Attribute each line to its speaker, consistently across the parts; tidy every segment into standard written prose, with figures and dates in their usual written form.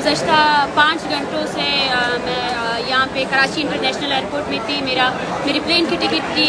Speaker 1: गुज़श्ता 5 घंटों से मैं यहाँ पे कराची इंटरनेशनल एयरपोर्ट में थी। मेरी प्लेन की टिकट थी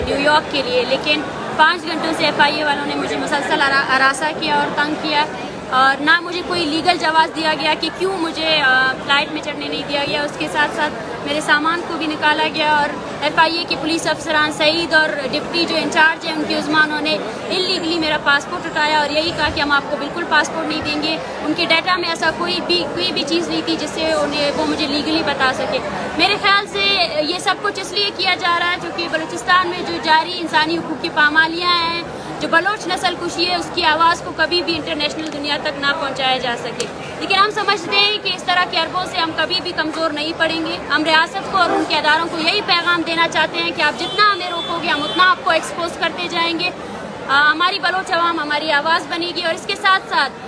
Speaker 1: न्यूयॉर्क के लिए, लेकिन 5 घंटों से FIA वालों ने मुझे मुसलसल हरासा किया और तंग किया, और ना मुझे कोई लीगल जवाब दिया गया कि क्यों मुझे फ़्लाइट में चढ़ने नहीं दिया गया। उसके साथ साथ मेरे सामान को भी निकाला गया, और FIA के पुलिस अफसरान सईद और डिप्टी जो इंचार्ज हैं उनके उस्मानों ने इलीगली मेरा पासपोर्ट उठाया और यही कहा कि हम आपको बिल्कुल पासपोर्ट नहीं देंगे। उनके डाटा में ऐसा कोई भी चीज़ नहीं थी जिससे वो मुझे लीगली बता सके। मेरे ख्याल से ये सब कुछ इसलिए किया जा रहा है क्योंकि बलूचिस्तान में जो जारी इंसानी हुकूक की पामालियाँ हैं, जो बलोच नस्ल कुशी है, उसकी आवाज़ को कभी भी इंटरनेशनल दुनिया तक ना पहुंचाया जा सके। लेकिन हम समझते हैं कि इस तरह के अरबों से हम कभी भी कमज़ोर नहीं पड़ेंगे। हम रियासत को और उनके अदारों को यही पैगाम देना चाहते हैं कि आप जितना हमें रोकोगे हम उतना आपको एक्सपोज करते जाएंगे। हमारी बलोच अवाम हमारी आवाज़ बनेगी। और इसके साथ साथ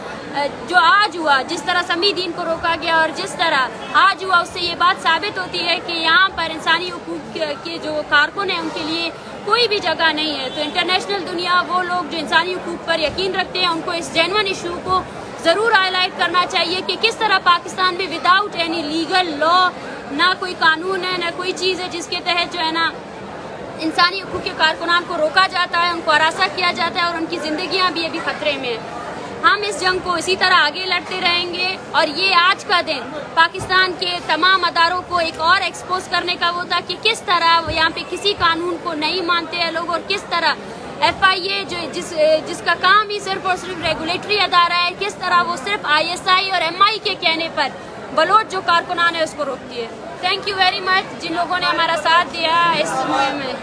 Speaker 1: जो आज हुआ, जिस तरह समीदीन को रोका गया और जिस तरह आज हुआ, उससे ये बात साबित होती है कि यहाँ पर इंसानी हुकूक के जो कारकुन हैं उनके लिए कोई भी जगह नहीं है। तो इंटरनेशनल दुनिया, वो लोग जो इंसानी हुकूक पर यकीन रखते हैं, उनको इस जेन्युइन इशू को ज़रूर हाईलाइट करना चाहिए कि किस तरह पाकिस्तान में विदाउट एनी लीगल लॉ, ना कोई कानून है ना कोई चीज़ है जिसके तहत जो है ना इंसानी हुकूक के कारकुनान को रोका जाता है, उनको हरासा किया जाता है और उनकी ज़िंदगियाँ भी अभी ख़तरे में हैं। हम इस जंग को इसी तरह आगे लड़ते रहेंगे, और ये आज का दिन पाकिस्तान के तमाम अदारों को एक और एक्सपोज करने का वो था कि किस तरह यहाँ पे किसी कानून को नहीं मानते हैं लोग, और किस तरह FIA जिसका काम ही सिर्फ और सिर्फ रेगुलेटरी अदारा है, किस तरह वो सिर्फ ISI और MI के कहने पर बलोच जो कारकुनान है उसको रोकती है। थैंक यू वेरी मच जिन लोगों ने हमारा साथ दिया इस मुहिम में।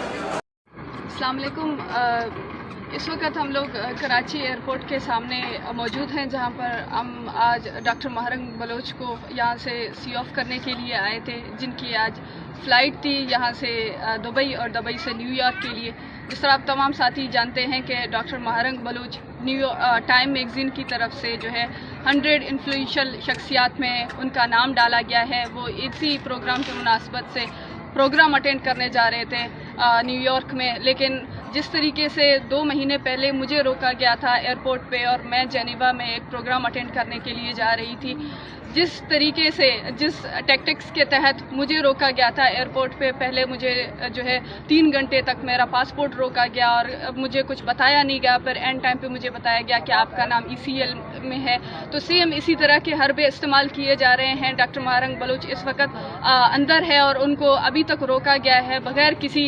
Speaker 2: अस्सलाम वालेकुम। इस वक्त हम लोग कराची एयरपोर्ट के सामने मौजूद हैं, जहां पर हम आज डॉक्टर महरंग बलोच को यहां से सी ऑफ करने के लिए आए थे, जिनकी आज फ़्लाइट थी यहां से दुबई और दुबई से न्यूयॉर्क के लिए। जिस तरह आप तमाम साथी जानते हैं कि doctor Mahrang Baloch time magazine की तरफ से जो है 100 इन्फ्लुएंशियल शख्सियात में उनका नाम डाला गया है। वो इसी प्रोग्राम की मुनासबत से प्रोग्राम अटेंड करने जा रहे थे न्यूयॉर्क में, लेकिन जिस तरीके से 2 महीने पहले मुझे रोका गया था एयरपोर्ट पे और मैं जेनेवा में एक प्रोग्राम अटेंड करने के लिए जा रही थी, जिस तरीके से जिस टैक्टिक्स के तहत मुझे रोका गया था एयरपोर्ट पे, पहले मुझे जो है 3 घंटे तक मेरा पासपोर्ट रोका गया और मुझे कुछ बताया नहीं गया, पर एंड टाइम पे मुझे बताया गया कि आपका नाम ECL में है। तो सेम इसी तरह के हरबे इस्तेमाल किए जा रहे हैं। डॉक्टर महरंग बलोच इस वक्त अंदर है और उनको अभी तक रोका गया है बगैर किसी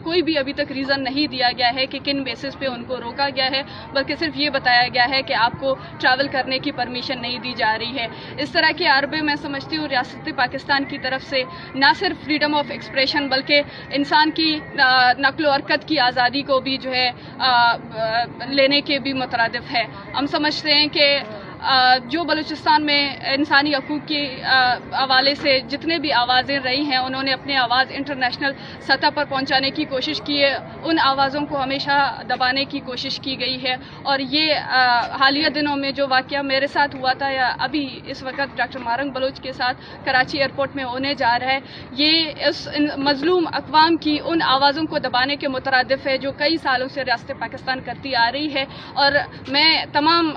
Speaker 2: कोई भी अभी तक रीज़न नहीं दिया गया है कि किन बेसिस पे उनको रोका गया है, बल्कि सिर्फ ये बताया गया है कि आपको ट्रैवल करने की परमिशन नहीं दी जा रही है। इस तरह के अरबे मैं समझती हूँ रियासत पाकिस्तान की तरफ से ना सिर्फ फ्रीडम ऑफ एक्सप्रेशन बल्कि इंसान की नक्ल व हरकत की आज़ादी को भी जो है लेने के भी मुतरादिफ है। हम समझते हैं कि जो बलूचिस्तान में इंसानी हकूक़ के हवाले से जितने भी आवाज़ें रही हैं, उन्होंने अपनी आवाज़ इंटरनेशनल सतह पर पहुंचाने की कोशिश की है। उन आवाज़ों को हमेशा दबाने की कोशिश की गई है, और ये हालिया दिनों में जो वाक़या मेरे साथ हुआ था या अभी इस वक्त डॉक्टर महरंग बलोच के साथ कराची एयरपोर्ट में होने जा रहा है, ये उस मज़लूम अक़वाम की उन आवाज़ों को दबाने के मुतरादिफ है जो कई सालों से रियासत पाकिस्तान करती आ रही है। और मैं तमाम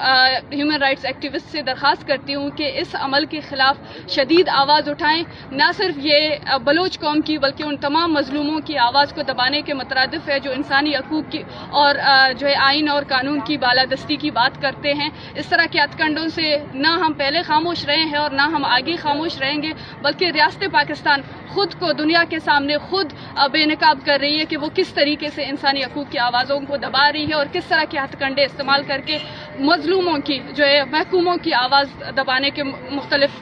Speaker 2: ह्यूमन राइट्स एक्टिविस्ट से दरख्वास्त करती हूँ कि इस अमल के ख़िलाफ़ शदीद आवाज़ उठाएं, ना सिर्फ ये बलोच कौम की बल्कि उन तमाम मज़लूमों की आवाज़ को दबाने के मुतरादिफ है जो इंसानी हकूक़ की और जो है आइन और कानून की बालादस्ती की बात करते हैं। इस तरह के हथकंडों से ना हम पहले खामोश रहे हैं और ना हम आगे खामोश रहेंगे, बल्कि रियासत पाकिस्तान ख़ुद को दुनिया के सामने खुद बेनकाब कर रही है कि वो किस तरीके से इंसानी हकूक़ की आवाज़ों को दबा रही है और किस तरह के हथकंडे इस्तेमाल करके मज़लूमों की जो है महकूमों की आवाज़ दबाने के मुख्तलिफ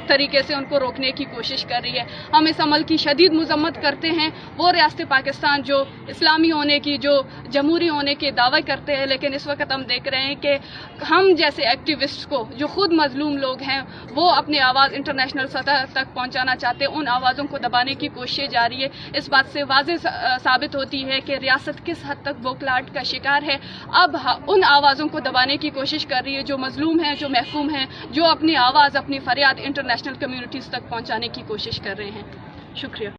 Speaker 2: तरीके से उनको रोकने की कोशिश कर रही है। हम इस अमल की शदीद मज़म्मत करते हैं। वो रियासत पाकिस्तान जो इस्लामी होने की, जो जमहूरी होने के दावे करते हैं, लेकिन इस वक्त हम देख रहे हैं कि हम जैसे एक्टिविस्ट को जो खुद मज़लूम लोग हैं वो अपनी आवाज़ इंटरनेशनल सतह तक पहुँचाना चाहते हैं, उन आवाज़ों को दबाने की कोशिश जारी है। इस बात से वाज़ेह साबित होती है कि रियासत किस हद तक बौखलाहट का शिकार है। अब उन आवाज़ों को दबाने की कोशिश कर रही है जो मज़लूम हैं, जो महकूम हैं, जो अपनी आवाज़, अपनी फरियाद इंटरनेशनल कम्युनिटीज़ तक पहुँचाने की कोशिश कर रहे हैं। शुक्रिया।